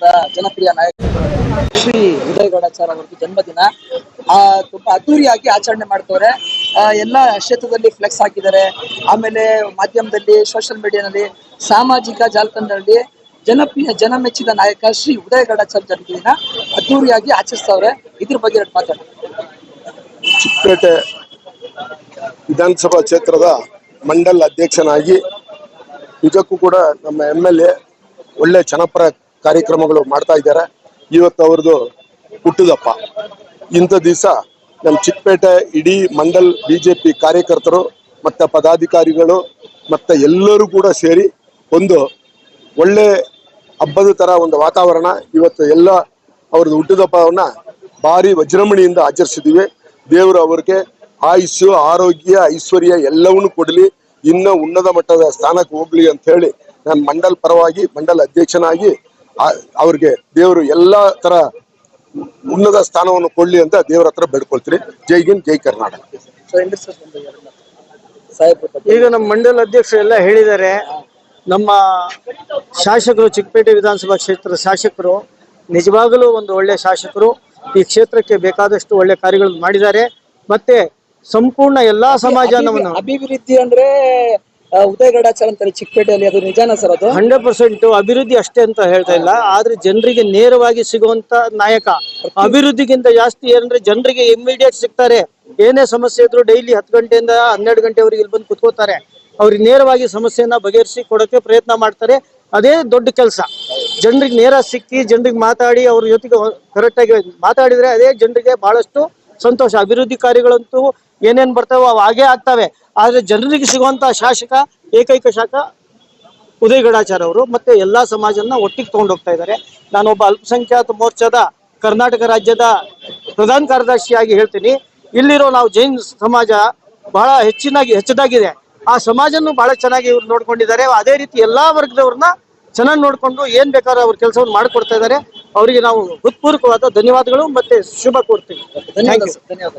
ಕ್ಷೇತ್ರದ ಜನಪ್ರಿಯ ನಾಯಕ ಶ್ರೀ ಉದಯ್ ಗೌಡಾಚಾರ್ ಅವರದ್ದು ಜನ್ಮದಿನ ತುಂಬಾ ಅದ್ದೂರಿಯಾಗಿ ಆಚರಣೆ ಮಾಡ್ತವ್ರೆ. ಎಲ್ಲ ಕ್ಷೇತ್ರದಲ್ಲಿ ಫ್ಲೆಕ್ಸ್ ಹಾಕಿದ್ದಾರೆ. ಆಮೇಲೆ ಮಾಧ್ಯಮದಲ್ಲಿ, ಸೋಷಿಯಲ್ ಮೀಡಿಯಾನಲ್ಲಿ, ಸಾಮಾಜಿಕ ಜಾಲತಾಣದಲ್ಲಿ ಜನಮೆಚ್ಚಿದ ನಾಯಕ ಶ್ರೀ ಉದಯ್ ಗೌಡಾಚಾರ್ ಜನ್ಮದಿನ ಅದ್ದೂರಿಯಾಗಿ ಆಚರಿಸ್ತವ್ರೆ. ಇದ್ರ ಬಗ್ಗೆ ಮಾತಾಡೋಣ. ಚಿಕ್ಕಪೇಟೆ ವಿಧಾನಸಭಾ ಕ್ಷೇತ್ರದ ಮಂಡಲ್ ಅಧ್ಯಕ್ಷನಾಗಿ ನಿಜಕ್ಕೂ ಕೂಡ ನಮ್ಮ MLA ಒಳ್ಳೆ ಜನಪರ ಕಾರ್ಯಕ್ರಮಗಳು ಮಾಡ್ತಾ ಇದ್ದಾರೆ. ಇವತ್ತು ಅವ್ರದ್ದು ಹುಟ್ಟುದಪ್ಪ. ಇಂಥ ದಿವಸ ನಮ್ಮ ಚಿಕ್ಕಪೇಟೆ ಇಡೀ ಮಂಡಲ್ BJP ಕಾರ್ಯಕರ್ತರು ಮತ್ತು ಪದಾಧಿಕಾರಿಗಳು ಮತ್ತು ಎಲ್ಲರೂ ಕೂಡ ಸೇರಿ ಒಂದು ಒಳ್ಳೆ ಹಬ್ಬದ ಥರ ಒಂದು ವಾತಾವರಣ ಇವತ್ತು ಎಲ್ಲ ಅವ್ರದ್ದು ಹುಟ್ಟುದಪ್ಪವನ್ನು ಭಾರಿ ವಿಜೃಂಭಣೆಯಿಂದ ಆಚರಿಸಿದ್ದೀವಿ. ದೇವರು ಅವ್ರಿಗೆ ಆಯುಷ್ಯು, ಆರೋಗ್ಯ, ಐಶ್ವರ್ಯ ಎಲ್ಲವನ್ನೂ ಕೊಡಲಿ, ಇನ್ನೂ ಉನ್ನತ ಮಟ್ಟದ ಸ್ಥಾನಕ್ಕೆ ಹೋಗ್ಲಿ ಅಂತ ಹೇಳಿ ನಾನು ಮಂಡಲ್ ಪರವಾಗಿ, ಮಂಡಲ್ ಅಧ್ಯಕ್ಷನಾಗಿ ಅವ್ರಿಗೆ ದೇವರು ಎಲ್ಲ ತರ ಉನ್ನತ ಸ್ಥಾನವನ್ನು ಕೊಡ್ಲಿ ಅಂತ ದೇವರ ಹತ್ರ ಬೇಡ್ಕೊಳ್ತೀನಿ. ಜೈ ಹಿಂದ್, ಜೈ ಕರ್ನಾಟಕ. ಈಗ ನಮ್ಮ ಮಂಡಲ್ ಅಧ್ಯಕ್ಷರು ಎಲ್ಲ ಹೇಳಿದ್ದಾರೆ. ನಮ್ಮ ಶಾಸಕರು, ಚಿಕ್ಕಪೇಟೆ ವಿಧಾನಸಭಾ ಕ್ಷೇತ್ರದ ಶಾಸಕರು ನಿಜವಾಗಲೂ ಒಂದು ಒಳ್ಳೆ ಶಾಸಕರು. ಈ ಕ್ಷೇತ್ರಕ್ಕೆ ಬೇಕಾದಷ್ಟು ಒಳ್ಳೆ ಕಾರ್ಯಗಳನ್ನು ಮಾಡಿದ್ದಾರೆ. ಮತ್ತೆ ಸಂಪೂರ್ಣ ಎಲ್ಲಾ ಸಮಾಜವನ್ನು ಅಭಿವೃದ್ಧಿ ಅಂದ್ರೆ ಉದಯ್ ಗೌಡಾಚಾರ್ ಅಂತಾರೆ ಚಿಕ್ಕಪೇಟೆಯಲ್ಲಿ, ಅದು ನಿಜಾನ ಸರ್? ಅದು 100% ಅಭಿವೃದ್ಧಿ ಅಷ್ಟೇ ಅಂತ ಹೇಳ್ತಾ ಇಲ್ಲ, ಆದ್ರೆ ಜನರಿಗೆ ನೇರವಾಗಿ ಸಿಗುವಂತ ನಾಯಕ. ಅಭಿವೃದ್ಧಿಗಿಂತ ಜಾಸ್ತಿ ಏನಂದ್ರೆ ಜನರಿಗೆ ಇಮಿಡಿಯೇಟ್ ಸಿಗ್ತಾರೆ. ಏನೇ ಸಮಸ್ಯೆ ಇದ್ರು ಡೈಲಿ 10 ಗಂಟೆಯಿಂದ 12 ಗಂಟೆವರೆಗೆ ಇಲ್ಲಿ ಬಂದು ಕುತ್ಕೋತಾರೆ. ಅವ್ರಿಗೆ ನೇರವಾಗಿ ಸಮಸ್ಯೆಯನ್ನ ಬಗೆಹರಿಸಿ ಕೊಡೋಕೆ ಪ್ರಯತ್ನ ಮಾಡ್ತಾರೆ. ಅದೇ ದೊಡ್ಡ ಕೆಲಸ. ಜನರಿಗೆ ನೇರ ಸಿಕ್ಕಿ ಜನರಿಗೆ ಮಾತಾಡಿ ಅವ್ರ ಜೊತೆಗೆ ಕರೆಕ್ಟ್ ಆಗಿ ಮಾತಾಡಿದ್ರೆ ಅದೇ ಜನರಿಗೆ ಬಹಳಷ್ಟು ಸಂತೋಷ. ಅಭಿವೃದ್ಧಿ ಕಾರ್ಯಗಳಂತೂ ಏನೇನ್ ಬರ್ತಾವೋ ಅವು ಹಾಗೇ ಆಗ್ತವೆ. ಆದ್ರೆ ಜನರಿಗೆ ಸಿಗುವಂತ ಶಾಸಕ, ಏಕೈಕ ಶಾಸಕ ಉದಯ್ ಗೌಡಾಚಾರ್ ಅವರು. ಮತ್ತೆ ಎಲ್ಲಾ ಸಮಾಜನ ಒಟ್ಟಿಗೆ ತಗೊಂಡು ಹೋಗ್ತಾ ಇದ್ದಾರೆ. ನಾನೊಬ್ಬ ಅಲ್ಪಸಂಖ್ಯಾತ ಮೋರ್ಚಾದ ಕರ್ನಾಟಕ ರಾಜ್ಯದ ಪ್ರಧಾನ ಕಾರ್ಯದರ್ಶಿಯಾಗಿ ಹೇಳ್ತೀನಿ, ಇಲ್ಲಿರೋ ನಾವು ಜೈನ್ ಸಮಾಜ ಬಹಳ ಹೆಚ್ಚದಾಗಿದೆ. ಆ ಸಮಾಜನ್ನು ಬಹಳ ಚೆನ್ನಾಗಿ ಇವ್ರು ನೋಡ್ಕೊಂಡಿದ್ದಾರೆ. ಅದೇ ರೀತಿ ಎಲ್ಲಾ ವರ್ಗದವ್ರನ್ನ ಚೆನ್ನಾಗಿ ನೋಡ್ಕೊಂಡು ಏನ್ ಬೇಕಾದ್ರೂ ಅವ್ರ ಕೆಲಸವನ್ನು ಮಾಡಿಕೊಡ್ತಾ ಇದ್ದಾರೆ. ಅವರಿಗೆ ನಾವು ಹೃತ್ಪೂರ್ವಕವಾದ ಧನ್ಯವಾದಗಳು ಮತ್ತೆ ಶುಭ ಕೋರ್ತೀವಿ. ಧನ್ಯವಾದ.